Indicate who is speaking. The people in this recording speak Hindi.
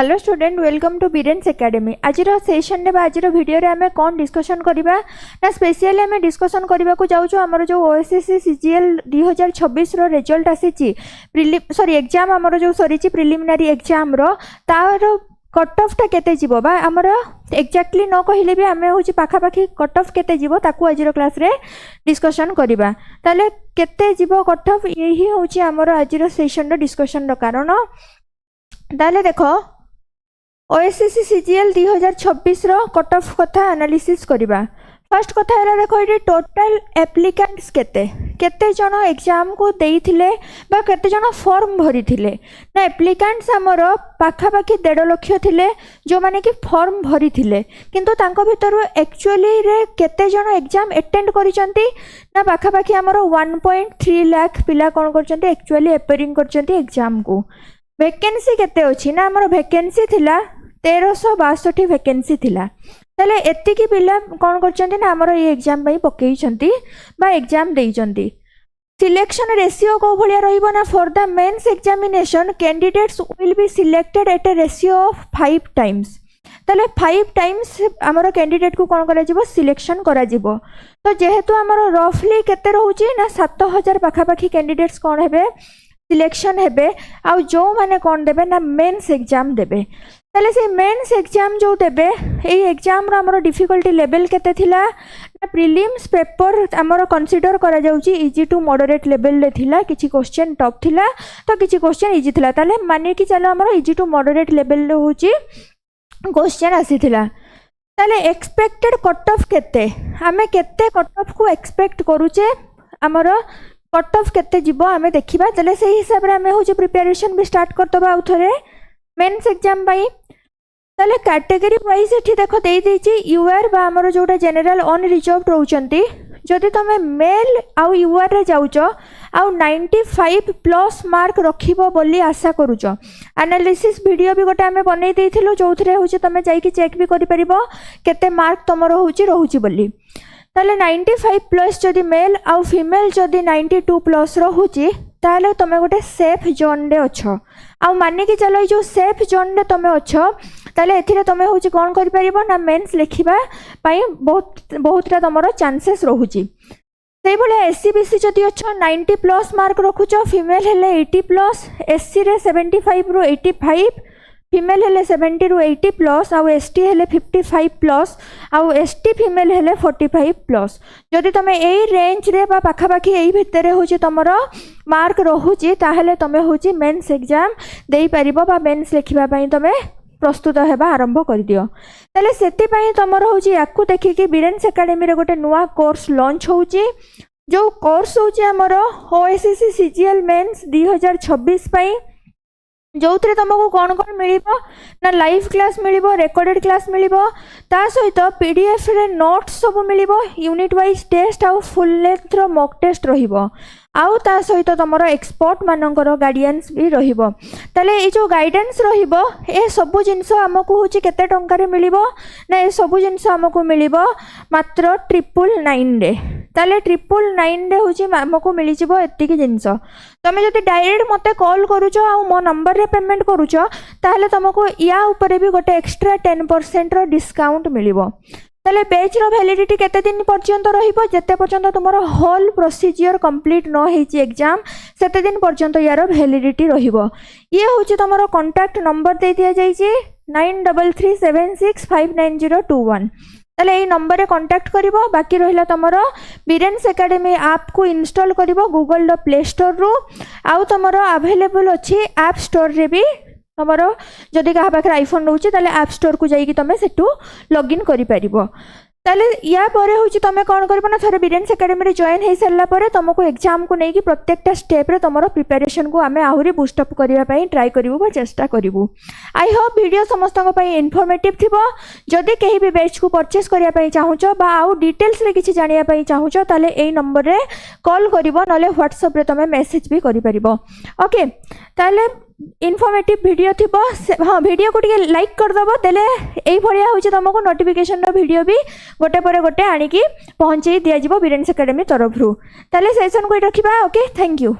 Speaker 1: Hello student welcome to Biren's Academy. आज सेशन आज वीडियो रे आमे कौन डिस्कशन करबा ना स्पेशली आमे डिस्कशन करबा को जाउछु हमर जो ओएसएससी सीजीएल 2026 रो रिजल्ट आसीची एग्जाम हमर जो सरीची प्रिलिमिनरी एग्जाम रो तार कट ऑफ टा केते जीवो बा हमर एक्जेक्टली न कहिले भी आमे होची पाखा पाखी कट ऑफ केते जीवो ताकू आज रो क्लास रे डिस्कशन करबा। ताले केते जीवो कट ऑफ यही होची हमर आज रो सेशन रो डिस्कशन रो कारण। ताले देखो ओएसएससी सीजीएल 2026 रो कट ऑफ कथा एनालिसिस करबा। फर्स्ट कथा है देखो ये टोटल एप्लिकेंट्स केते जन एग्जाम को देइथिले बा केते जन फॉर्म भरी थिले ना एप्लिकेंट्स हमर पाखा पाखी 1.5 लाख थिले जो माने कि फॉर्म भरी थिले किंतु तांको भितर एक्चुअली रे केते जन एग्जाम अटेंड करिसंती ना पाखा पाखी हमर 1.3 लाख पिला कोन करचंती एक्चुअली अपेयरिंग करचंती एग्जाम को। वैकेंसी केते अछि ना हमर वैकेंसी थिला 1362 वैकेंसी थिला। ताले एतिकी पिला कोन करचंती ना हमर ये एग्जाम पई पकेइचंती बा एग्जाम देइचंती। सिलेक्शन रेशियो को भलिया रहिबो ना for the mains examination candidates will be selected at a ratio of 5 times. ताले 5 टाइम्स हमर कैंडिडेट को कोन करा जिवो सिलेक्शन करा जिवो। तो जेहेतु हमर रफली केते रहउची ना 7000 पाखा पाखी कैंडिडेट्स कोन हेबे सिलेक्शन हेबे आ जो माने कोन देबे ना मेंस एग्जाम देबे। ताले से मेंस एग्जाम जो देबे एई एग्जाम रो हमर डिफिकल्टी लेवल केते थिला ना प्रीलिम्स पेपर हमर कंसीडर करा जाउची इजी टू मॉडरेट लेवल ले थिला। किछि क्वेश्चन टफ थिला तो किछि क्वेश्चन इजी थिला। ताले माने कि चलो हमर इजी टू मॉडरेट लेवल ले होची क्वेश्चन आसी थिला। ताले एक्सपेक्टेड कट ऑफ केते हमें केते कट ऑफ को एक्सपेक्ट करूचे हमर कट ऑफ केते जीवो हमें देखिबा। ताले से हिसाब रे हमें होची प्रिपरेशन भी स्टार्ट करतबा आउथरे मेंस एग्जाम बाई। ताले कैटेगरी वाइज एठी देखो देई देची यूआर बा हमर जोटा जनरल ऑन रिजर्व रहउचंती जदि तमे मेल आउ यूआर रे जाउचो आउ 95 प्लस मार्क रखिबो बोली आशा करूचो। एनालिसिस वीडियो भी गोटे हमें बनै देइथिलो जोथरे होची तमे जाई कि चेक भी करि परिबो केते मार्क तमर होची रहउची बोली। ताले 95 प्लस जदि मेल आउ फीमेल जदि 92 प्लस रहउची ताले तमे गोटे सेफ जोन रे अछो। आउ माने कि चलो जो सेफ जोन रे तमे अछो ताले एथिरे तमे होची कोन करि परिबो ना मेंस लेखिबा पई बहुतटा तमरो चांसेस रहउची। सेई भले एससीबीसी जदि अछो 90 प्लस मार्क रखुचो फीमेल हेले 80 प्लस एससी रे 75 रो 85 फीमेल हेले 70 रो 80 प्लस आउ एसटी हेले 55 प्लस आउ एसटी फीमेल हेले 45 प्लस। जदि तमे एई रेंज रे बा पाखा पाखी एई भितरे होची तमरो मार्क रहउची ताहेले तमे होची मेंस एग्जाम देई परिबो बा मेंस लेखिबा पई तमे प्रस्तुत हेबा आरंभ कर दियो। ताले सेति पई तमरो होची याकू देखि कि बीरेन्स एकेडमी रे गोटे नुवा कोर्स लॉन्च होची जो कोर्स होची हमरो ओएसएससी सीजीएल मेंस 2026 पई जो थे तुमको कौन कौन मिल ना लाइव क्लास मिल रेकर्डेड क्लास मिल ता सहित पीडीएफ रे नोट्स सब मिल यूनिट वाइज टेस्ट आउ फुल लेंथ रो मॉक टेस्ट रहिबो आउ ता सहित तुम एक्सपर्ट मानकर गाइडेंस भी रहिबो। ताले ए जो गाइडेंस रहिबो ए सब जिनस हमको होची केते टंका रे मिलिबो ना ए सब जिनस हमको मिलिबो मात्र 999 रे। ताले 999 रे होची हमको मिली जिवो एतिकी जिनस। तमे जदि डायरेक्ट मते कॉल करूचो आ मो नंबर रे पेमेंट करूचो ताहले तुमको या ऊपर भी गोटे एक्स्ट्रा 10% रो डिस्काउंट मिलिबो। ताले बैच रो वैलिडिटी केते दिन पर्यंत रहिबो जेते पर्यंत तुमरो होल प्रोसीजर कंप्लीट न हेची एग्जाम सेते दिन पर्यंत यार वैलिडिटी रहिबो। ये होची तुमरो कांटेक्ट नंबर दे दिया जाईची 9337659021। ताले एई नंबर रे कांटेक्ट करिवो। बाकी रहिला तुमरो बीरेन्स एकेडमी ऐप को इंस्टॉल करिवो गूगल द प्ले स्टोर रु आउ तुमरो अवेलेबल अछि ऐप स्टोर रे भी तुमरो जदि कहा पाखे आईफोन रोचे ताले ऐप स्टोर को जाइए तुम सेठू लॉगिन करि परिबो। ताले या परे होची तमे कोन करबो ना थरे बीरेन्स एकेडमी रे जॉइन हे सरला परे तुमको एग्जाम को नेकी प्रत्येकटा स्टेप रे तुमरो प्रिपरेशन को आमे आहुरी बूस्ट अप करिया पई ट्राई करिवो बा चेष्टा करिवो। आई होप वीडियो समस्तक पई इन्फॉर्मेटिव थिबो। जदि केही भी बैच को परचेस करिया पई चाहुचो बा आउ डिटेल्स रे किछि जानिया पई चाहुचो ताले एई नंबर रे कॉल करिवो नले व्हाट्सएप रे तुमे मेसेज भी करि परिबो। ओके ताले इनफॉर्मेटिव वीडियो थी हाँ वीडियो को टिके लाइक करदेव तेले यही भाया हूँ तुमको नोटिफिकेशन वीडियो भी गोटे पर गोटे आणिकी पहुँचे दिज्व बीरेन्स एकेडमी तरफ रू। ताले सेशन को रखा। Okay thank you.